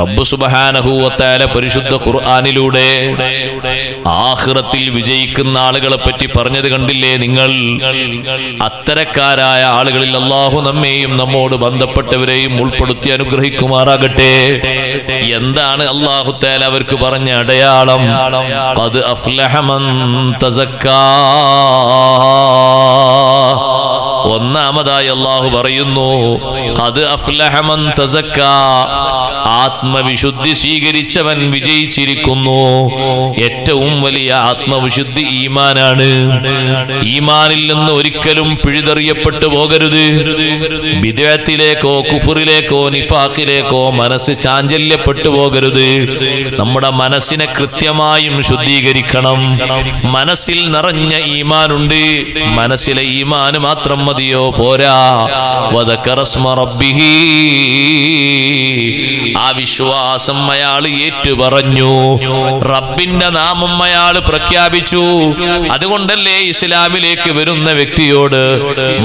റബ്ബ് സുബ്ഹാനഹു വ തആല പരിശുദ്ധ ഖുർആനിലൂടെ ആഖിറത്തിൽ വിജയിക്കുന്ന ആളുകളെ പറ്റി പറഞ്ഞത് കണ്ടില്ലേ നിങ്ങൾ? അത്തരക്കാരായ ആളുകളിൽ അല്ലാഹു നമ്മെയും നമ്മോട് ബന്ധപ്പെട്ടവരെയും ഉൾപ്പെടുത്തി അനുഗ്രഹിക്കുമാറാകട്ടെ. എന്താണ് അല്ലാഹു തആല അവർക്ക് പറഞ്ഞ അടയാളം? ഖദ് അഫ്ലഹ മൻ തസക്കാ. ഒന്നാമതായി അല്ലാഹു പറയുന്നു ഖദ് അഫ്ലഹ മൻ തസക്കാ, ആത്മവിശുദ്ധി സ്വീകരിച്ചവൻ വിജയിച്ചിരിക്കുന്നു. ഏറ്റവും വലിയ ആത്മവിശുദ്ധി ഈമാനാണ്. ഈമാനിൽ നിന്ന് ഒരിക്കലും പിഴുതെറിയപ്പെട്ടു പോകരുത്. ബിദ്അത്തിലേക്കോ കുഫറിലേക്കോ നിഫാഖിലേക്കോ മനസ്സ് ചാഞ്ചല്യപ്പെട്ടു പോകരുത്. നമ്മുടെ മനസ്സിനെ കൃത്യമായും ശുദ്ധീകരിക്കണം. മനസ്സിൽ നിറഞ്ഞ ഈമാനുണ്ട്, മനസ്സിലെ ഈമാന് മാത്രം മതിയോ? പോരാ. വദക്കറ സ്മ റബ്ബിഹി, ആ വിശ്വാസം അയാൾ ഏറ്റുപറഞ്ഞു, റബ്ബിന്റെ നാമം അയാൾ പ്രഖ്യാപിച്ചു. അതുകൊണ്ടല്ലേ ഇസ്ലാമിലേക്ക് വരുന്ന വ്യക്തിയോട്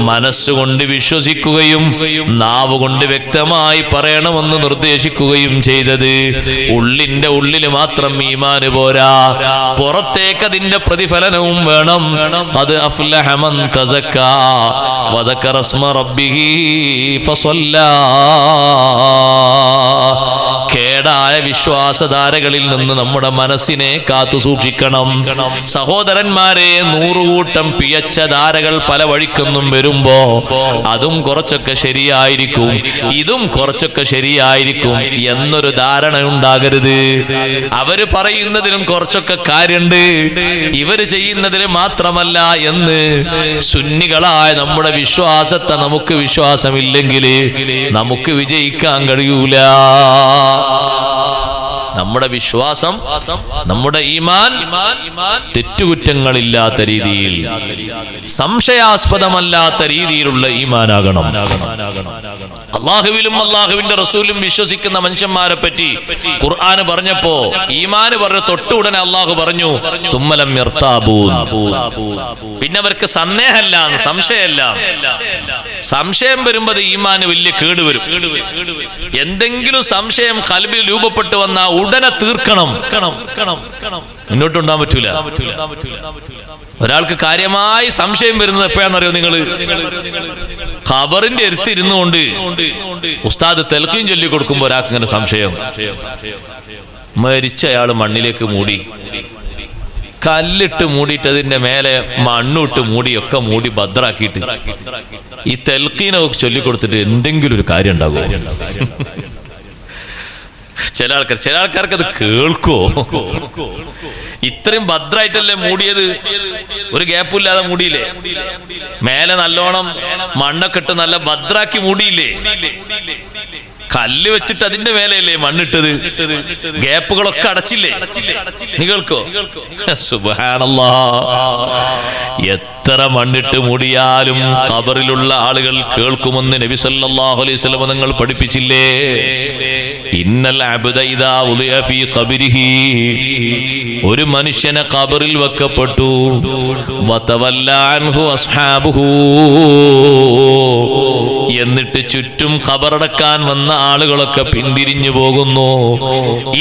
മനസ്സുകൊണ്ട് വിശ്വസിക്കുകയും നാവ് കൊണ്ട് വ്യക്തമായി പറയണമെന്ന് നിർദ്ദേശിക്കുകയും ചെയ്തത്. ഉള്ളിന്റെ ഉള്ളിൽ മാത്രം ഈമാന് പോരാ, പുറത്തേക്ക് അതിന്റെ പ്രതിഫലനവും വേണം. ഖദ് അഫ്ലഹ മൻ തസക്കാ വദക്കറ സ്മ റബ്ബിഹി ഫസല്ലാ. കേടായ വിശ്വാസധാരകളിൽ നിന്ന് നമ്മുടെ മനസ്സിനെ കാത്തു സൂക്ഷിക്കണം. സഹോദരന്മാരെ, 100 കൂട്ടം പിയച്ച ധാരകൾ പല വഴിക്കൊന്നും വരുമ്പോ അതും കുറച്ചൊക്കെ ശരിയായിരിക്കും, ഇതും കുറച്ചൊക്കെ ശരിയായിരിക്കും എന്നൊരു ധാരണ ഉണ്ടാകരുത്. അവര് പറയുന്നതിലും കുറച്ചൊക്കെ കാര്യമുണ്ട്, ഇവര് ചെയ്യുന്നതിൽ മാത്രമല്ല എന്ന് സുന്നികളായ നമ്മുടെ വിശ്വാസത്തെ നമുക്ക് വിശ്വാസമില്ലെങ്കിൽ നമുക്ക് വിജയിക്കാൻ കഴിയൂല. നമ്മുടെ വിശ്വാസം, നമ്മുടെ ഈമാൻ തെറ്റുകുറ്റങ്ങളില്ലാത്ത രീതിയിൽ, സംശയാസ്പദമല്ലാത്ത രീതിയിലുള്ള ഈമാനാകണം. അള്ളാഹുവിലും അള്ളാഹുവിന്റെ റസൂലും വിശ്വസിക്കുന്ന മനുഷ്യന്മാരെ പറ്റി ഖുർആൻ പറഞ്ഞപ്പോ ഈമാന് പറഞ്ഞ തൊട്ടുടനെ അള്ളാഹു പറഞ്ഞു സുമ്മലം യർതാബൂൻ, പിന്നെ അവർക്ക് സന്ദേഹമല്ല, സംശയമല്ല. സംശയം വരുമ്പോൾ ഈമാന് വലിയ കേടുവരും. എന്തെങ്കിലും സംശയം ഖൽബിൽ രൂപപ്പെട്ടു വന്നാൽ ഉടനെ തീർക്കണം, മുന്നോട്ടുണ്ടാൻ പറ്റൂല. ഒരാൾക്ക് കാര്യമായി സംശയം വരുന്നത് എപ്പോഴാണെന്നറിയോ? നിങ്ങൾ ഖബറിന്റെ അടുത്ത് ഇരുന്നുകൊണ്ട് ഉസ്താദ് തൽഖീൻ ചൊല്ലി കൊടുക്കുമ്പോൾ ഒരാൾക്ക് ഇങ്ങനെ സംശയം, മരിച്ച അയാൾ മണ്ണിലേക്ക് മൂടി, കല്ലിട്ട് മൂടിയിട്ട് അതിന്റെ മേലെ മണ്ണിട്ട് മൂടിയൊക്കെ മൂടി ഭദ്രാക്കിയിട്ട് ഈ തൽഖീനൊക്കെ ചൊല്ലിക്കൊടുത്തിട്ട് എന്തെങ്കിലും ഒരു കാര്യം ഉണ്ടാകുമോ? ചില ആൾക്കാർക്ക് അത് കേൾക്കോ? ഇത്രയും ഭദ്രായിട്ടല്ലേ മൂടിയത്, ഒരു ഗ്യാപ്പില്ലാതെ മൂടിയില്ലേ? മേലെ നല്ലോണം മണ്ണൊക്കെ ഇട്ട് നല്ല ഭദ്രാക്കി മൂടിയില്ലേ? കല്ല് വെച്ചിട്ട് അതിന്റെ മേലെയല്ലേ മണ്ണിട്ടത്? ഗ്യാപ്പുകളൊക്കെ അടച്ചില്ലേ? നീ കേൾക്കോ? സുബ്ഹാനല്ലാഹ്, എത്ര മണ്ണിട്ട് മൂടിയാലും ഖബറിലുള്ള ആളുകൾ കേൾക്കുമെന്ന് നബി സല്ലല്ലാഹു അലൈഹി വസല്ലം നിങ്ങൾ പഠിപ്പിച്ചില്ലേ? ഇന്നൽ അബ്ദ ഇദാ ഉളിയ ഫീ ഖബരിഹി, ഒരു മനുഷ്യനെ ഖബറിൽ വെക്കപ്പെട്ടു, വതവല്ല അൻഹു അസ്ഹാബുഹു, എന്നിട്ട് ചുറ്റും ഖബറടക്കാൻ വന്ന ആളുകളൊക്കെ പിന്തിരിഞ്ഞു പോകുന്നു.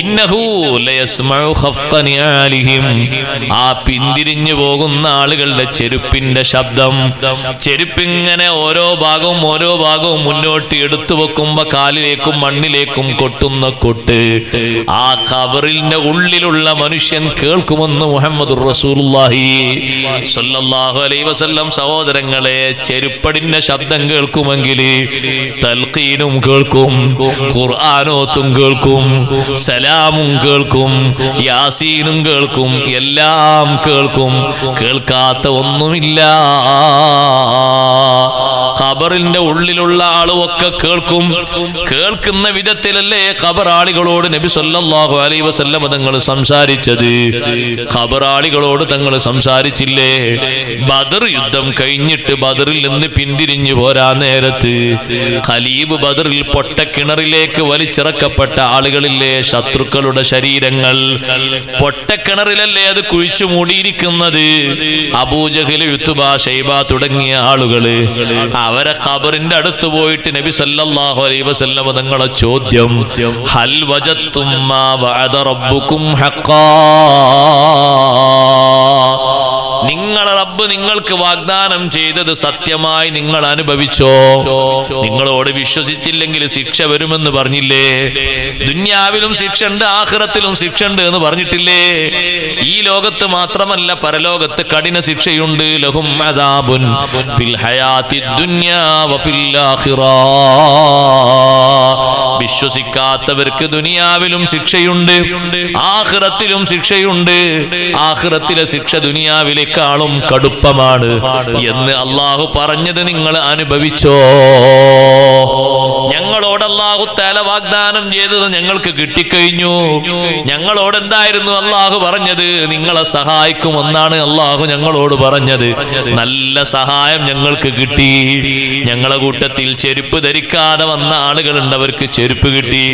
ഇന്നഹു ലയസ്മഉ ഖഫ്ഖ നിആലിഹിം, ആ പിന്തിരിഞ്ഞു പോകുന്ന ആളുകളുടെ ചെരുപ്പിന്റെ ശബ്ദം, ചെരുപ്പിങ്ങനെ ഓരോ ഭാഗവും മുന്നോട്ട് എടുത്തു വെക്കുമ്പോ കാലിലേക്കും മണ്ണിലേക്കും കൊട്ടുന്ന കൊട്ട് ആ ഖബറിന്റെ ഉള്ളിലുള്ള മനുഷ്യൻ കേൾക്കുമെന്ന് മുഹമ്മദുർ റസൂലുള്ളാഹി സ്വല്ലല്ലാഹു അലൈഹി വസല്ലം. സഹോദരങ്ങളെ, ചെരുപ്പടിന്റെ ശബ്ദം കേൾക്കുമെങ്കിൽ തൽഖീനും കേൾക്കും, ഖുർആനോത്തും കേൾക്കും, സലാമും കേൾക്കും, യാസീനും കേൾക്കും, എല്ലാം കേൾക്കും. കേൾക്കാത്ത ഒന്നുമില്ല. ഖബറിന്റെ ഉള്ളിലുള്ള ആളുമൊക്കെ കേൾക്കും. കേൾക്കുന്ന വിധത്തിലല്ലേ ഖബറാളികളോട് നബി സല്ലല്ലാഹു അലൈഹി വസല്ലം തങ്ങൾ സംസാരിച്ചത്? ഖബറാളികളോട് തങ്ങൾ സംസാരിച്ചില്ലേ? ബദർ യുദ്ധം കഴിഞ്ഞിട്ട് ബദറിൽ നിന്ന് പിന്തിരിഞ്ഞു പോരാ നേരത്ത് അടുത്ത് ഖലീബ് ബദറിൽ പൊട്ടക്കിണറിലേക്ക് വലിച്ചിറക്കപ്പെട്ട ആളുകളില്ലേ, ശത്രുക്കളുടെ ശരീരങ്ങൾ പൊട്ടക്കിണറിലല്ലേ അത് കുഴിച്ചു മൂടിയിരിക്കുന്നത്. അബൂജഹൽ, ഉത്ബ, ശൈബ തുടങ്ങിയ ആളുകള് അവരെ ഖബറിന്റെ അടുത്ത് പോയിട്ട് നബി സല്ലല്ലാഹു അലൈഹി വസല്ലം തങ്ങളെ ചോദ്യം, ഹൽ വജത്തും മാ വഅദ റബ്ബുക്കും ഹഖാ, നിങ്ങളെ റബ്ബ് നിങ്ങൾക്ക് വാഗ്ദാനം ചെയ്തത് സത്യമായി നിങ്ങൾ അനുഭവിച്ചോ? നിങ്ങളോട് വിശ്വസിച്ചില്ലെങ്കിൽ ശിക്ഷ വരുമെന്ന് പറഞ്ഞില്ലേ? ദുന്യാവിലും ശിക്ഷ ഉണ്ട്, ആഖിറത്തിലും ശിക്ഷ ഉണ്ട് എന്ന് പറഞ്ഞിട്ടില്ലേ? ഈ ലോകത്ത് മാത്രമല്ല പരലോകത്ത് കഠിന ശിക്ഷയുണ്ട്. ലഹും അദാബുൻ ഫിൽ ഹയാത്തി ദുനിയാ വഫിൽ ആഖിറ. വിശ്വസിക്കാത്തവർക്ക് ദുനിയാവിലും ശിക്ഷയുണ്ട്, ആഖിറത്തിലും ശിക്ഷയുണ്ട്. ആഖിറത്തിലെ ശിക്ഷ ദുനിയാവിലേക്കാളും കടുപ്പമാണ് എന്ന് അല്ലാഹു പറഞ്ഞത് നിങ്ങൾ അനുഭവിച്ചോ? ഞങ്ങളോട് അല്ലാഹു തആല വാഗ്ദാനം ചെയ്തത് ഞങ്ങൾക്ക് കിട്ടിക്കഴിഞ്ഞു. ഞങ്ങളോട് എന്തായിരുന്നു അല്ലാഹു പറഞ്ഞത്? നിങ്ങളെ സഹായിക്കുമെന്നാണ് അല്ലാഹു ഞങ്ങളോട് പറഞ്ഞത്. നല്ല സഹായം ഞങ്ങൾക്ക് കിട്ടി. ഞങ്ങളെ കൂട്ടത്തിൽ ചെരുപ്പ് ധരിക്കാതെ വന്ന ആളുകളുണ്ട്, അവർക്ക് ചെരുപ്പ് കിട്ടി.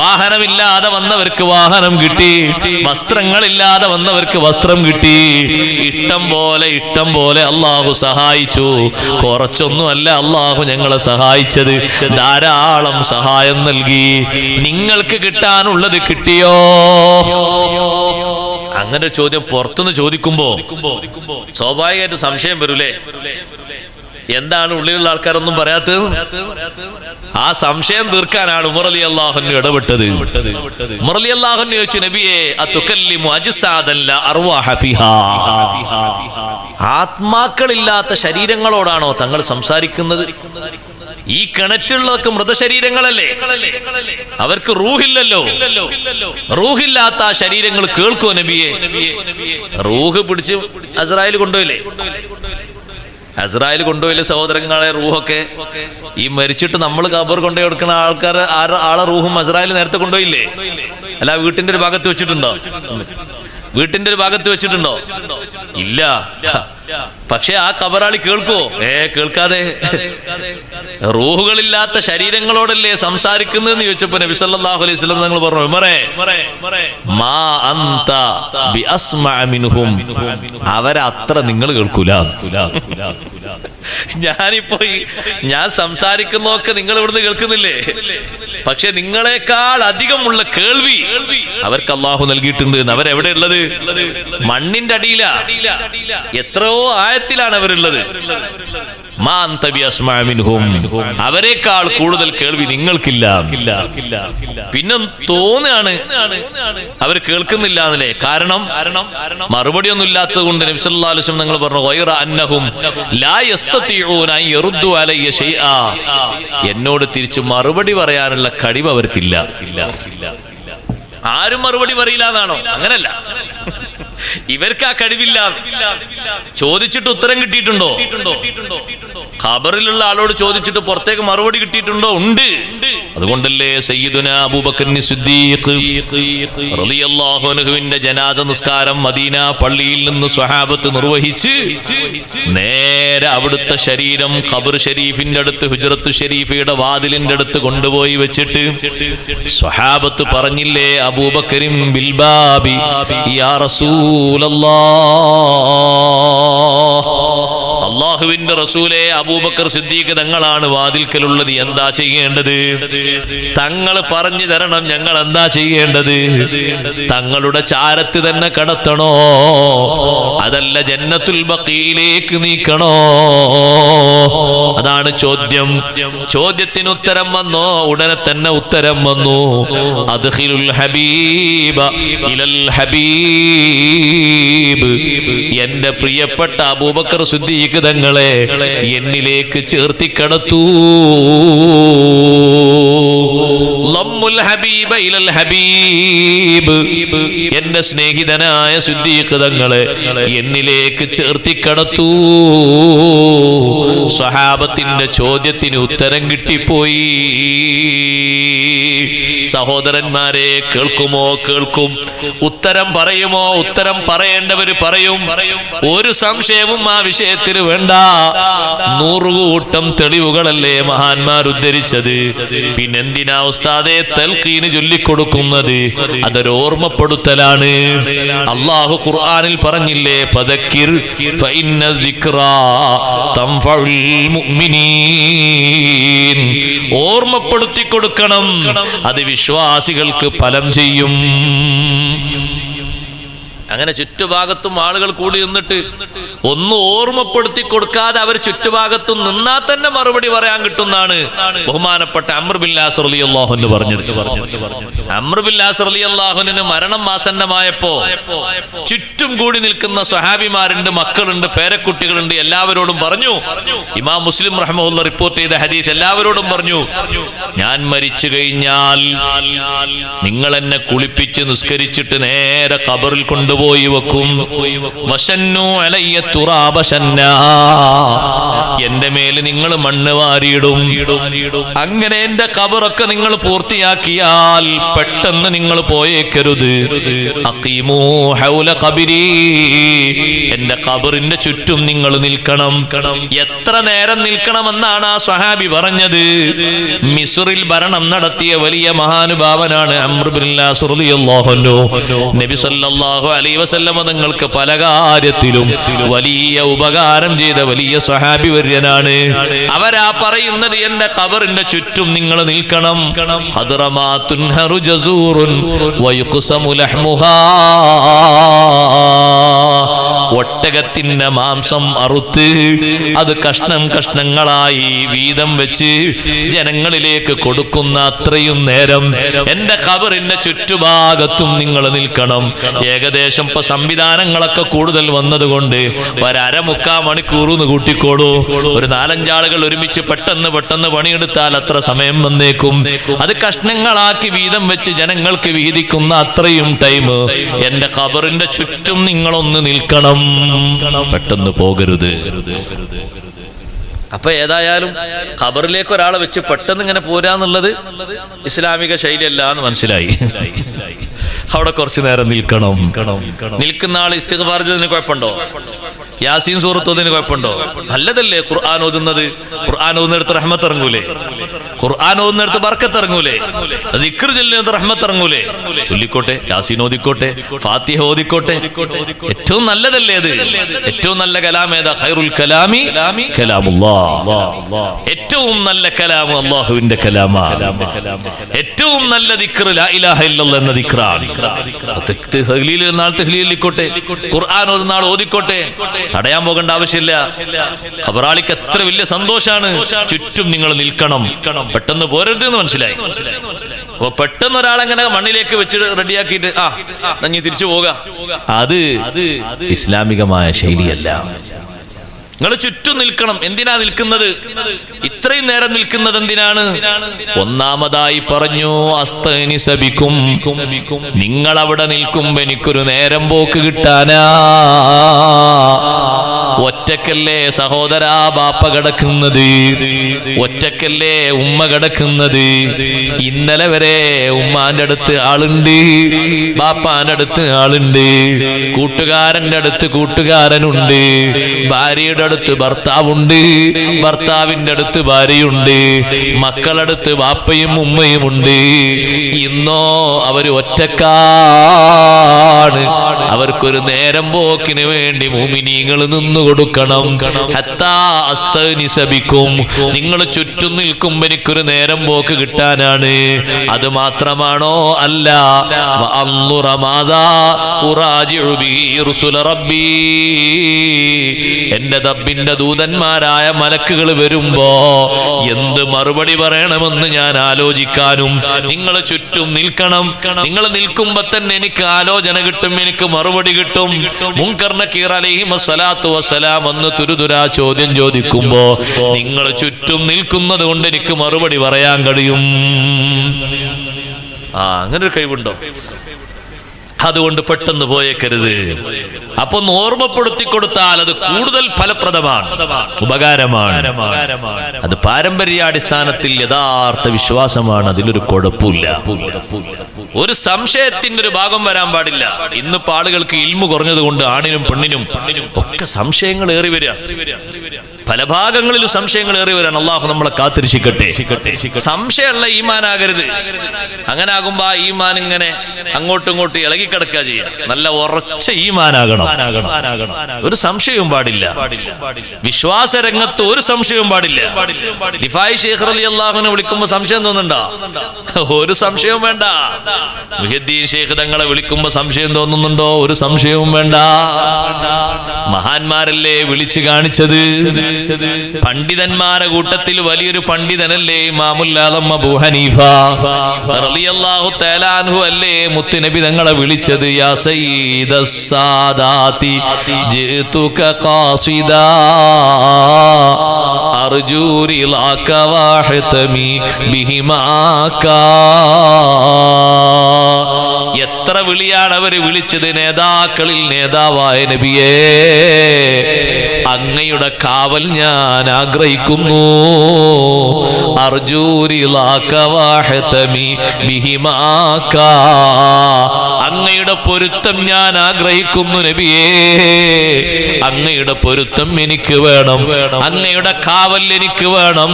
വാഹനമില്ലാതെ വന്നവർക്ക് വാഹനം കിട്ടി. വസ്ത്രങ്ങളില്ലാതെ വന്നവർക്ക് വസ്ത്രം കിട്ടി. ഇഷ്ടം പോലെ അല്ലാഹു സഹായിച്ചു. കുറച്ചൊന്നുമല്ല അല്ലാഹു ഞങ്ങളെ സഹായിച്ചത്, ധാരാളം സഹായം നൽകി. നിങ്ങൾക്ക് കിട്ടാനുള്ളത് കിട്ടിയോ? അങ്ങനെ ചോദ്യം പുറത്തുനിന്ന് ചോദിക്കുമ്പോ സ്വാഭാവികമായിട്ട് സംശയം വരൂലേ? എന്താണ് ഉള്ളിലുള്ള ആൾക്കാരൊന്നും പറയാത്തത്? ആ സംശയം തീർക്കാനാണ് ഉമർ റളിയല്ലാഹു അൻഹു ഇടപെട്ടത്. ഉമർ റളിയല്ലാഹു അൻഹു ചോദിച്ചു, നബിയേ അതുകല്ലിമു അജ്സാദൻ ലാ അർവാഹ ഫിഹാ, ആത്മാക്കളില്ലാത്ത ശരീരങ്ങളോടാണോ തങ്ങൾ സംസാരിക്കുന്നത്? ഈ കിണറ്റുള്ളതൊക്കെ മൃതശരീരങ്ങളല്ലേ, അവർക്ക് റൂഹില്ലല്ലോ. റൂഹില്ലാത്ത ആ ശരീരങ്ങൾ കേൾക്കുമോ നബിയെ? റൂഹ് പിടിച്ച് അസ്രായേൽ കൊണ്ടുപോയില്ലേ? അസ്രായേൽ കൊണ്ടുപോയില്ലേ സഹോദരങ്ങളെ റൂഹൊക്കെ? ഈ മരിച്ചിട്ട് നമ്മൾ ഖബർ കൊണ്ടുപോയി കൊടുക്കുന്ന ആൾക്കാർ ആളെ റൂഹും അസ്രായേൽ നേരത്തെ കൊണ്ടുപോയില്ലേ? അല്ല വീട്ടിന്റെ ഒരു ഭാഗത്ത് വെച്ചിട്ടുണ്ടോ? വീട്ടിന്റെ ഒരു ഭാഗത്ത് വെച്ചിട്ടുണ്ടോ? ഇല്ല. പക്ഷെ ആ ഖബറാളി കേൾക്കുവോ? കേൾക്കാതെ. റൂഹുകളില്ലാത്ത ശരീരങ്ങളോടല്ലേ സംസാരിക്കുന്നതെന്ന് ചോദിച്ചപ്പോ നബി സല്ലല്ലാഹു അലൈഹി വസല്ലം തങ്ങൾ പറഞ്ഞു, ഉമറേ മാ അൻത ബിഅസ്മഅ മിൻഹും, അവരെ അത്ര നിങ്ങൾ കേൾക്കൂല. ഞാൻ സംസാരിക്കുന്നതൊക്കെ നിങ്ങൾ ഇവിടുന്ന് കേൾക്കുന്നില്ലേ? പക്ഷെ നിങ്ങളെക്കാൾ അധികമുള്ള കേൾവി അവർക്ക് അല്ലാഹു നൽകിയിട്ടുണ്ട്. അവരെവിടെ ഉള്ളത്? മണ്ണിന്റെ അടിയിലാ. എത്രയോ ആയത്തിലാണ് അവരുള്ളത്. അവരെക്കാൾ കൂടുതൽ കേൾവി നിങ്ങൾക്കില്ല. പിന്നെ തോന്നുകയാണ് അവർ കേൾക്കുന്നില്ല എന്നല്ലേ? കാരണം മറുപടി ഒന്നും ഇല്ലാത്തത് കൊണ്ട് നബി സല്ലല്ലാഹു അലൈഹി വസല്ലം നിങ്ങൾ പറഞ്ഞു, ഗൈറ അന്നഹും ലാ യസ്തതിഊന അൻ യറുദ്ദു അലയ്യ ശൈആ, എന്നോട് തിരിച്ചു മറുപടി പറയാനുള്ള കഴിവ് അവർക്കില്ല. ആരും മറുപടി പറയില്ല എന്നാണോ? അങ്ങനല്ല, ഇവർക്ക് ആ കഴിവില്ല. ചോദിച്ചിട്ട് ഉത്തരം കിട്ടിയിട്ടുണ്ടോ? ഖബറിലുള്ള ആളോട് ചോദിച്ചിട്ട് പുറത്തേക്ക് മറുപടി കിട്ടിയിട്ടുണ്ടോ? ഉണ്ട്. അതുകൊണ്ടല്ലേ സയ്യിദുനാ അബൂബക്കർ സിദ്ദീഖ് റളിയല്ലാഹു അൻഹുവിന്റെ ജനാസ നിസ്കാരം മദീന പള്ളിയിൽ നിന്ന് സ്വഹാബത്ത് നിർവഹിച്ച് നേരെ അവിടുത്തെ ശരീരം ഖബർ ഷരീഫിന്റെ അടുത്ത് ഹുജ്റത്തു ഷരീഫയുടെ വാതിലിന്റെ അടുത്ത് കൊണ്ടുപോയി വെച്ചിട്ട് സ്വഹാബത്ത് പറഞ്ഞില്ലേ, അബൂബക്കറിൻ ബിൽബാബി യാ റസൂലല്ലാഹ്, അല്ലാഹുവിന്റെ റസൂലേ, അബൂബക്കർ സിദ്ദീഖ് തങ്ങളാണ് വാതിൽക്കലുള്ളത്, എന്താ ചെയ്യേണ്ടത്? തങ്ങൾ പറഞ്ഞു തരണം, ഞങ്ങൾ എന്താ ചെയ്യേണ്ടത്? തങ്ങളുടെ ചാരത്ത് തന്നെ കടത്തണോ, അതല്ല ജന്നത്തുൽ ബഖീയിലേക്ക് നീക്കണോ? അതാണ് ചോദ്യം. ചോദ്യത്തിന് ഉത്തരം വന്നോ? ഉടനെ തന്നെ ഉത്തരം വന്നു, അദ്ഖിലുൽ ഹബീബ ഇലൽ ഹബീബ്, എന്റെ പ്രിയപ്പെട്ട അബൂബക്കർ സിദ്ദീഖ് തങ്ങളെ എന്നിലേക്ക് ചേർത്തി കടത്തൂ. ലമ്മുൽ ഹബീബ ഇലൽ ഹബീബ്, എന്റെ സ്നേഹിതനായ സിദ്ദീഖ് തങ്ങളെ എന്നിലേക്ക് ചേർത്തി കടത്തൂ. സ്വഹാബത്തിന്റെ ചോദ്യത്തിന് ഉത്തരം കിട്ടിപ്പോയി. സഹോദരന്മാരെ, കേൾക്കുമോ? കേൾക്കും. ഉത്തരം പറയുമോ? ഉത്തരം പറയേണ്ടവര് പറയും. ഒരു സംശയവും ആ വിഷയത്തിൽ വേണ്ട. 100 കൂട്ടം തെളിവുകളല്ലേ മഹാന്മാർ ഉദ്ധരിച്ചത്. പിന്നെന്തിനാ ഉസ്താദെ തൽഖീന് ചൊല്ലിക്കൊടുക്കുന്നത്? അതൊരു ഓർമ്മപ്പെടുത്തലാണ്. അല്ലാഹു ഖുർആനിൽ പറഞ്ഞില്ലേ, ഫദക്കിർ ഫഇന്ന ദിക്റാ തൻഫഉൽ മുഅ്മിനീൻ. ഓർമ്മപ്പെടുത്തി കൊടുക്കണം, അത് വിശ്വാസികൾക്ക് ഫലം ചെയ്യും. അങ്ങനെ ചുറ്റുഭാഗത്തും ആളുകൾ കൂടി നിന്നിട്ട് ഒന്ന് ഓർമ്മപ്പെടുത്തി കൊടുക്കാതെ അവർ ചുറ്റുഭാഗത്തും നിന്നാൽ തന്നെ മറുപടി പറയാൻ കിട്ടുന്നാണ് ബഹുമാനപ്പെട്ട അംർ ബിൻ ആസ് റളിയല്ലാഹു അൻഹു പറഞ്ഞത്. അംർ ബിൻ ആസ് റളിയല്ലാഹു അൻഹുവിന് മരണം ആസന്നമായപ്പോ ചുറ്റും കൂടി നിൽക്കുന്ന സ്വഹാബിമാരുണ്ട്, മക്കളുണ്ട്, പേരക്കുട്ടികളുണ്ട്. എല്ലാവരോടും പറഞ്ഞു, ഇമാം മുസ്ലിം റഹ്മഹുല്ലാഹ് റിപ്പോർട്ട് ചെയ്ത ഹദീസ്, എല്ലാവരോടും പറഞ്ഞു, ഞാൻ മരിച്ചു കഴിഞ്ഞാൽ നിങ്ങൾ എന്നെ കുളിപ്പിച്ച് നിസ്കരിച്ചിട്ട് നേരെ ഖബറിൽ കൊണ്ടുപോയി വെക്കും. വശന്നു അലയ്യ തുറാബ ശന്നാ, എന്റെ മേല് നിങ്ങൾ മണ്ണ് വാരിയിടും. അങ്ങനെ എന്റെ ഖബറൊക്കെ നിങ്ങൾ പൂർത്തിയാക്കിയാൽ പെട്ടെന്ന് നിങ്ങൾ പോയേക്കരുത്. അഖീമൂ ഹൗല ഖബരി, എന്റെ ഖബറിന്റെ ചുറ്റും നിങ്ങൾ നിൽക്കണം. എത്ര നേരം നിൽക്കണമെന്നാണ് ആ സ്വഹാബി പറഞ്ഞത്? മിസ്റിൽ ഭരണം നടത്തിയ വലിയ മഹാനുഭാവനാണ് അംർ ബിൻ ആസ് റളിയല്ലാഹു അൻഹു. നബി സല്ലല്ലാഹു അലൈഹി വസല്ലമ തങ്ങൾക്ക് പല കാര്യത്തിലും വലിയ ഉപകാരം ചെയ്ത വലിയ സ്വഹാബി വര്യനാണ്. അവരാ പറയുന്നത്, എന്റെ ഖബറിന്റെ ചുറ്റും നിങ്ങൾ നിൽക്കണം. ഹദ്റമാതുൻ ഹറു ജസൂറുൻ വയുഖ്സമു ലഹ്മുഹാ, ഒട്ടകത്തിന്റെ മാംസം അറുത്ത് അത് കഷ്ണം കഷ്ണങ്ങളായി വീതം വെച്ച് ജനങ്ങളിലേക്ക് കൊടുക്കുന്ന അത്രയും നേരം എന്റെ ഖബറിന്റെ ചുറ്റുഭാഗത്തും നിങ്ങൾ നിൽക്കണം. ഏകദേശം ഇപ്പൊ സംവിധാനങ്ങളൊക്കെ കൂടുതൽ വന്നതുകൊണ്ട് ഒരമുക്കാ മണിക്കൂറൂന്ന് കൂട്ടിക്കോളൂ. ഒരു 4-5 ആളുകൾ ഒരുമിച്ച് പെട്ടെന്ന് പണിയെടുത്താൽ അത്ര സമയം വന്നേക്കും. അത് കഷ്ണങ്ങളാക്കി വീതം വെച്ച് ജനങ്ങൾക്ക് വീതിക്കുന്ന അത്രയും ടൈം എന്റെ ഖബറിന്റെ ചുറ്റും നിങ്ങളൊന്ന് നിൽക്കണം, പെട്ടെന്ന് പോകരുത്. അപ്പൊ ഏതായാലും ഖബറിലേക്ക് ഒരാളെ വെച്ച് പെട്ടെന്ന് ഇങ്ങനെ പോരാന്നുള്ളത് ഇസ്ലാമിക ശൈലിയല്ല എന്ന് മനസ്സിലായി. അവിടെ കുറച്ചു നേരം നിൽക്കണം. നിൽക്കുന്ന ആൾ ഇസ്തിഗ്ഫാർ ചെയ്തതിന് കുഴപ്പമുണ്ടോ? യാസീൻ സൂറത്തതിന് കുഴപ്പമുണ്ടോ? നല്ലതല്ലേ ഖുർആൻ ഓതുന്നത്? ഖുർആൻ ഓതുന്നിടത്ത് റഹ്മത്ത് ഇറങ്ങൂലേ? ഖുർആൻ ഓതുന്നിടത്ത് ബർക്കത്ത് ഇറങ്ങൂലേ? ദിക്ർ ചൊല്ലുന്നിടത്ത് റഹ്മത്ത് ഇറങ്ങൂലേ? ചൊല്ലിക്കോട്ടെ, യാസീൻ ഓതിക്കോട്ടെ, ഫാത്തിഹ ഓതിക്കോട്ടെ. ഏറ്റവും നല്ലതല്ലേ അത്? ഏറ്റവും നല്ല കലാം ഏതാ? ഖൈറുൽ കലാമി കലാമുല്ലാഹ്. ഏറ്റവും നല്ല കലാം അല്ലാഹുവിന്റെ കലാമാണ്. ഏറ്റവും നല്ല ദിക്ർ ലാ ഇലാഹ ഇല്ലല്ലാഹ് എന്ന ദിക്റാണ്. തഹ്ലീൽ നാൾ തഹ്ലീലിക്കോട്ടെ, ഖുർആൻ ഓതുന്ന ആൾ ഓതിക്കോട്ടെ, തടയാൻ പോകേണ്ട ആവശ്യമില്ല. ഖബറാളിക്ക് എത്ര വലിയ സന്തോഷാണ്. ചുറ്റും നിങ്ങൾ നിൽക്കണം, പെട്ടെന്ന് പോരരുത് എന്ന് മനസ്സിലായി. അപ്പൊ പെട്ടെന്ന് ഒരാളെങ്ങനെ മണ്ണിലേക്ക് വെച്ച് റെഡിയാക്കിയിട്ട് നീ തിരിച്ചു പോക, അത് ഇസ്ലാമികമായ ശൈലിയല്ല. നിങ്ങൾ ചുറ്റും നിൽക്കണം. എന്തിനാ നിൽക്കുന്നത്? ഇത്രയും നേരം നിൽക്കുന്നത് എന്തിനാണ്? ഒന്നാമതായി പറഞ്ഞു, അസ്തനിസബിക്കും, നിങ്ങൾ അവിടെ നിൽക്കുമ്പോ എനിക്കൊരു നേരം പോക്ക് കിട്ടാനാ. ഒറ്റക്കല്ലേ സഹോദരാ ബാപ്പ കിടക്കുന്നത്, ഒറ്റക്കല്ലേ ഉമ്മ കിടക്കുന്നത്. ഇന്നലെ വരെ ഉമ്മാന്റെ അടുത്ത് ആളുണ്ട്, ബാപ്പാന്റെ അടുത്ത് ആളുണ്ട്, കൂട്ടുകാരന്റെ അടുത്ത് കൂട്ടുകാരനുണ്ട്, ഭാര്യയുടെ അടുത്ത് ഭർത്താവുണ്ട്, ഭർത്താവിന്റെ അടുത്ത് ഭാര്യയുണ്ട്, മക്കളടുത്ത് ബാപ്പയും ഉമ്മയും ഉണ്ട്. ഇന്നോ അവര് ഒറ്റക്കാണ്. അവർക്കൊരു നേരം പോക്കിന് വേണ്ടി മുഅ്മിനീങ്ങൾ നിന്നു കൊടുക്കണം. ഹത്താ അസ്തനിസബിക്കും, നിങ്ങൾ ചുറ്റും നിൽക്കുമ്പോൾ എനിക്കൊരു നേരം പോക്ക് കിട്ടാനാണ്. അത് മാത്രമാണോ? അല്ല, എന്റെ റബ്ബിന്റെ ദൂതന്മാരായ മലക്കുകൾ വരുമ്പോ എന്ത് മറുപടി പറയണമെന്ന് ഞാൻ ആലോചിക്കാനും നിങ്ങൾ ചുറ്റും നിൽക്കണം. നിങ്ങൾ നിൽക്കുമ്പോ തന്നെ എനിക്ക് ആലോചന കിട്ടും, എനിക്ക് മറുപടി കിട്ടും. മുൻകർ നക്കീർ അലൈഹിസ്സലാത്തു വസ്സലാം ഒന്ന് തുരുതുരാ ചോദ്യം ചോദിക്കുമ്പോ നിങ്ങൾ ചുറ്റും നിൽക്കുന്നത് കൊണ്ട് എനിക്ക് മറുപടി പറയാൻ കഴിയും. അങ്ങനെ ഒരു കഴിവുണ്ടോ? അതുകൊണ്ട് പെട്ടെന്ന് പോയേക്കരുത്. അപ്പൊ ഒന്ന് ഓർമ്മപ്പെടുത്തി കൊടുത്താൽ അത് കൂടുതൽ ഫലപ്രദമാണ്, ഉപകാരമാണ്. അത് പാരമ്പര്യാടിസ്ഥാനത്തിൽ യഥാർത്ഥ വിശ്വാസമാണ്, അതിലൊരു കുഴപ്പമില്ല. ഒരു സംശയത്തിന്റെ ഒരു ഭാഗം വരാൻ പാടില്ല. ഇന്നിപ്പോ ആളുകൾക്ക് ഇൽമു കുറഞ്ഞത് കൊണ്ട് ആണിനും പെണ്ണിനും ഒക്കെ സംശയങ്ങൾ ഏറി വരിക, പല ഭാഗങ്ങളിലും സംശയങ്ങൾ ഏറി വരാൻ. അള്ളാഹു നമ്മളെ കാത്തിരിക്കട്ടെ. സംശയമുള്ള ഈമാനാകരുത്. അങ്ങനെ ആകുമ്പോ ആ ഈമാൻ ഇങ്ങനെ അങ്ങോട്ടും ഇങ്ങോട്ടും ഇളകിക്കിടക്കുക ചെയ്യുക. നല്ല ഉറച്ച ഈമാനാകണം, ഒരു സംശയവും പാടില്ല. വിശ്വാസ രംഗത്ത് ഒരു സംശയവും പാടില്ല. റിഫായി ശൈഖ് റളിയല്ലാഹുവിനെ വിളിക്കുമ്പോ സംശയം തോന്നുന്നുണ്ടോ? ഒരു സംശയവും വേണ്ട. മുഹ്യിദ്ദീൻ ശൈഖ് തങ്ങളെ വിളിക്കുമ്പോ സംശയം തോന്നുന്നുണ്ടോ? ഒരു സംശയവും വേണ്ട. മഹാന്മാരല്ലേ വിളിച്ചു കാണിച്ചത്. പണ്ഡിതന്മാരെ കൂട്ടത്തിൽ വലിയൊരു പണ്ഡിതനല്ലേ ഇമാമുൽ ആദം അബൂ ഹനീഫ റളിയല്ലാഹു തആല അൻഹു അല്ലേ മുത്തുനബി തങ്ങളെ വിളിച്ചത്? യാ സയ്യിദസ് സാദാതി ജിതുക ഖാസിദാ അർജൂ റിളാക വഹതമി ബിഹിമാക. എത്ര വിളിയാണ് അവര് വിളിച്ചത്! നേതാക്കളിൽ നേതാവായ നബിയേ, അങ്ങയുടെ കാവൽ ഞാൻ ആഗ്രഹിക്കുന്നു. അങ്ങയുടെ പൊരുത്തം ഞാൻ ആഗ്രഹിക്കുന്നു നബിയേ. അങ്ങയുടെ പൊരുത്തം എനിക്ക് വേണം, അങ്ങയുടെ കാവൽ എനിക്ക് വേണം.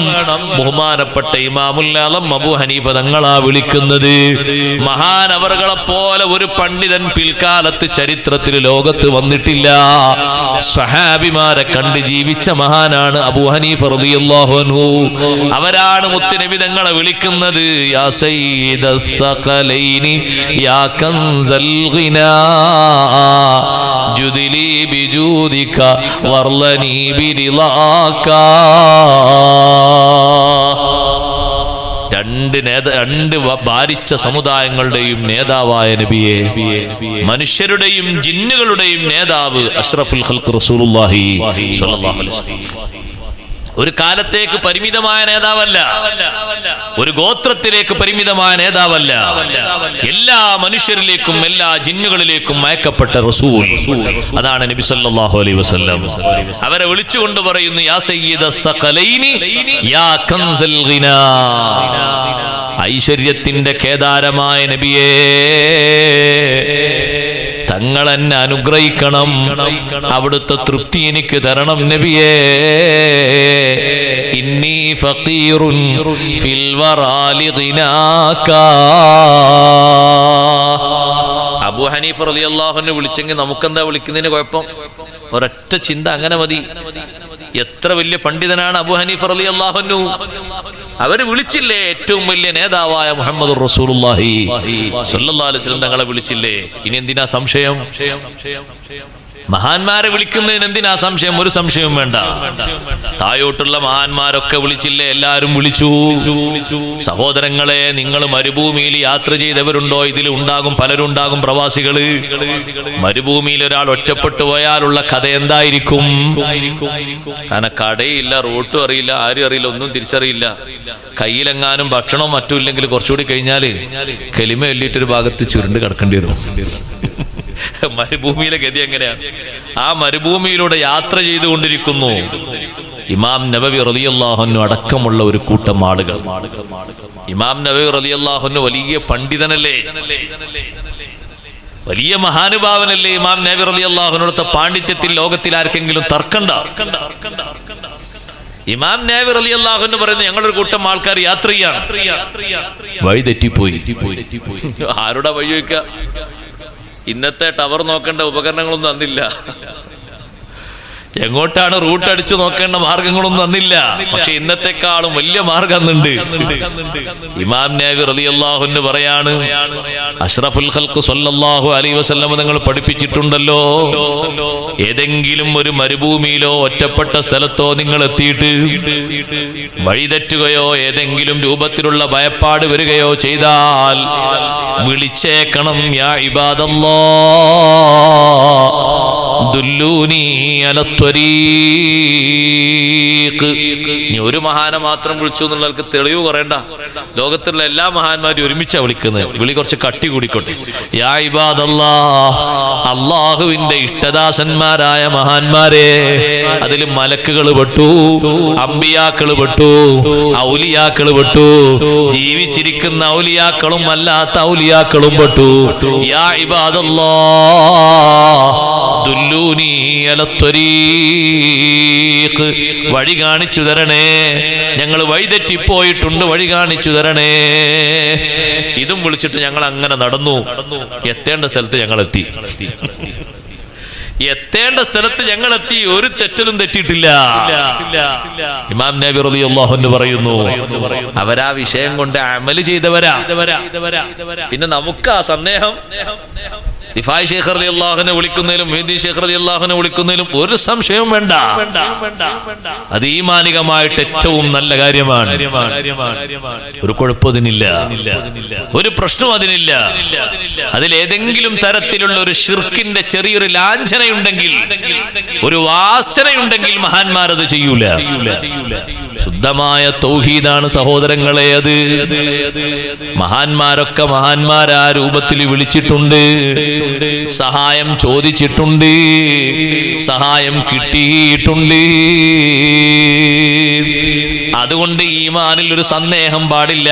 ബഹുമാനപ്പെട്ട ഇമാമുൽ ആദം അബൂ ഹനീഫ തങ്ങളാ വിളിക്കുന്നത്. മഹാനവറുകളെ പോലെ ഒരു പണ്ഡിതൻ പിൽക്കാലത്ത് ചരിത്രത്തിൽ ലോകത്ത് വന്നിട്ടില്ല. സ്വഹാബിമാരെ കണ്ട് ജീവിച്ച മഹാനാണ് അബൂ ഹനീഫ റളിയല്ലാഹു അൻഹു. അവരാണ് മുത്തുനബി തങ്ങളെ വിളിക്കുന്നത്. യാ സയ്യിദസ് സഖലൈനി യാ കൻസൽ ഗിനാ ജുദിലി ബിജൂദിക വർലനി ബിരിളാക. രണ്ട് ഭാരിച്ച സമുദായങ്ങളുടെയും നേതാവായ നബിയെ, മനുഷ്യരുടെയും ജിന്നുകളുടെയും നേതാവ് അഷ്റഫുൽ ഖൽഖ് റസൂലുള്ളാഹി സ്വല്ലല്ലാഹു അലൈഹി വസല്ലം. ഒരു കാലത്തേക്ക് പരിമിതമായ നേതാവല്ല, ഒരു ഗോത്രത്തിലേക്ക് പരിമിതമായ നേതാവല്ല. എല്ലാ മനുഷ്യരിലേക്കും എല്ലാ ജിന്നുകളിലേക്കും അയക്കപ്പെട്ട റസൂൽ, അതാണ് നബി സല്ലല്ലാഹു അലൈഹി വസല്ലം. അവരെ വിളിച്ചുകൊണ്ട് പറയുന്നു, യാ സയ്യിദസ് സഖലൈനി യാ കൻസൽ ഗിനാ. ഐശ്വര്യത്തിന്റെ കേദാരമായ നബിയേ, തങ്ങൾ എന്നെ അനുഗ്രഹിക്കണം, അവിടുത്തെ തൃപ്തി എനിക്ക് തരണം നബിയേ. ഇന്നി ഫഖീറുൻ ഫിൽ വറാലി ഗിനാക. അബൂ ഹനീഫ റളിയല്ലാഹു അൻഹു വിളിച്ചെങ്കിൽ നമുക്കെന്താ വിളിക്കുന്നതിന് കുഴപ്പം? ഒരൊറ്റ ചിന്ത അങ്ങനെ മതി. എത്ര വലിയ പണ്ഡിതനാണ് അബൂ ഹനീഫ റളിയല്ലാഹു അൻഹു. അവര് വിളിച്ചില്ലേ ഏറ്റവും വലിയ നേതാവായ മുഹമ്മദുർ റസൂലുള്ളാഹി സ്വല്ലല്ലാഹു അലൈഹി വസല്ലം തങ്ങളെ വിളിച്ചില്ലേ? ഇനി എന്തിനാ സംശയം? മഹാന്മാരെ വിളിക്കുന്നതിന് എന്തിനാ സംശയം? ഒരു സംശയവും വേണ്ട. തായോട്ടുള്ള മഹാന്മാരൊക്കെ വിളിച്ചില്ലേ? എല്ലാരും വിളിച്ചു. സഹോദരങ്ങളെ, നിങ്ങൾ മരുഭൂമിയിൽ യാത്ര ചെയ്തവരുണ്ടോ? ഇതിൽ ഉണ്ടാകും, പലരും ഉണ്ടാകും പ്രവാസികള്. മരുഭൂമിയിൽ ഒരാൾ ഒറ്റപ്പെട്ടു പോയാലുള്ള കഥ എന്തായിരിക്കും? കാരണം കടയില്ല, റോട്ടും അറിയില്ല, ആരും അറിയില്ല, ഒന്നും തിരിച്ചറിയില്ല. കയ്യിലെങ്ങാനും ഭക്ഷണവും മറ്റും ഇല്ലെങ്കിൽ കുറച്ചുകൂടി കഴിഞ്ഞാല് കെലിമ എല്ലിട്ടൊരു ഭാഗത്ത് ചുരുണ്ട് കിടക്കേണ്ടി വരും. മരുഭൂമിയിലെ ഗതി എങ്ങനെയാണ്? ആ മരുഭൂമിയിലൂടെ യാത്ര ചെയ്തുകൊണ്ടിരിക്കുന്നു ഇമാം നബവി റളിയല്ലാഹു അൻഹു അടക്കമുള്ള ഒരു കൂട്ടം ആളുകൾ. ഇമാം നബവി റളിയല്ലാഹു അൻഹു വലിയ പണ്ഡിതനല്ലേ, വലിയ മഹാനുഭാവനല്ലേ? ഇമാം നബവി റളിയല്ലാഹു അൻഹുവിന്റെ പാണ്ഡിത്യത്തിൽ ലോകത്തിൽ ആർക്കെങ്കിലും തർക്കണ്ട? ഇമാം നബവി റളിയല്ലാഹു അൻഹു പറയുന്നു, ഞങ്ങളൊരു കൂട്ടം ആൾക്കാർ യാത്ര ചെയ്യാണ്, വഴി തെറ്റിപ്പോയി. ആരുടെ വഴി വയ്ക്കുക? ഇന്നത്തെ ടവർ നോക്കേണ്ട ഉപകരണങ്ങളൊന്നും അന്നില്ല. എങ്ങോട്ടാണ് റൂട്ട് അടിച്ചു നോക്കേണ്ട മാർഗങ്ങളൊന്നും അന്നില്ല. പക്ഷെ ഇന്നത്തെക്കാളും വലിയ മാർഗം അന്നുണ്ട്. ഇമാം നബവി റളിയല്ലാഹു അൻഹു പറയാണ്, അഷ്റഫുൽ ഖൽഖ് സ്വല്ലല്ലാഹു അലൈഹി വസല്ലം നിങ്ങൾ പഠിപ്പിച്ചിട്ടുണ്ടല്ലോ, ഏതെങ്കിലും ഒരു മരുഭൂമിയിലോ ഒറ്റപ്പെട്ട സ്ഥലത്തോ നിങ്ങൾ എത്തിയിട്ട് വഴിതെറ്റുകയോ ഏതെങ്കിലും രൂപത്തിലുള്ള ഭയപ്പാട് വരികയോ ചെയ്താൽ വിളിച്ചേക്കണം, യാ ഇബാദല്ലാഹ് ദുല്ലൂനി അല ത്വരീഖ്. നീ ഒരു മഹാനെ മാത്രം വിളിച്ചു എന്നുള്ളവർക്ക് തെളിവ് പറയണ്ട. ലോകത്തുള്ള എല്ലാ മഹാന്മാരും ഒരുമിച്ചാണ് വിളിക്കുന്നത്. വിളി കുറച്ച് കട്ടി കൂടിക്കോട്ടെ. യാ ഇബാദല്ലാഹ്, അള്ളാഹുവിന്റെ ഇഷ്ടദാസന്മാരായ മഹാന്മാരെ. അതിൽ മലക്കുകൾ പെട്ടു, അമ്പിയാക്കൾ പെട്ടു, ഔലിയാക്കൾ പെട്ടു, ജീവിച്ചിരിക്കുന്ന ഔലിയാക്കളും അല്ലാത്ത ഔലിയാക്കളും പെട്ടു. യാ ഇബാദല്ലാഹ് ദുല്ലൂനി അലത്വരീഖ്, വഴി കാണിച്ചു തരണേ, ഞങ്ങൾ വഴിതെറ്റിപ്പോയിട്ടുണ്ട്, വഴി കാണിച്ചു തരണേ. ഇതും വിളിച്ചിട്ട് ഞങ്ങൾ അങ്ങനെ നടന്നു. എത്തേണ്ട സ്ഥലത്ത് ഞങ്ങൾ എത്തി. എത്തേണ്ട സ്ഥലത്ത് ഞങ്ങൾ എത്തി. ഒരു തെറ്റിലും തെറ്റിയിട്ടില്ല. ഇമാം നബി റളിയല്ലാഹു അൻഹു പറയുന്നു, അവരാ വിഷയം കൊണ്ട് അമല് ചെയ്തവരാ. പിന്നെ നമുക്ക് ആ സന്ദേഹം റിഫായി ശൈഖ് റളിയല്ലാഹുവിനെ വിളിക്കുന്നതിലും മുഹ്യിദ്ദീൻ ശൈഖ് റളിയല്ലാഹുവിനെ വിളിക്കുന്നതിലും ഒരു സംശയവും വേണ്ട. അത് ഈമാനികമായിട്ട് ഏറ്റവും നല്ല കാര്യമാണ്. ഒരു കുഴപ്പത്തിനില്ല, ഒരു പ്രശ്നവും അതിനില്ല. അതിലേതെങ്കിലും തരത്തിലുള്ള ഒരു ശിർക്കിന്റെ ചെറിയൊരു ലാഞ്ചനയുണ്ടെങ്കിൽ, ഒരു വാസനയുണ്ടെങ്കിൽ മഹാന്മാരത് ചെയ്യൂല. ശുദ്ധമായ തൗഹീദാണ് സഹോദരങ്ങളെ. അത് മഹാന്മാരൊക്കെ മഹാന്മാരാ രൂപത്തിൽ വിളിച്ചിട്ടുണ്ട്, സഹായം ചോദിച്ചിട്ടുണ്ട്, സഹായം കിട്ടിയിട്ടുണ്ട്. അതുകൊണ്ട് ഈമാനിൽ ഒരു സന്ദേഹം പാടില്ല.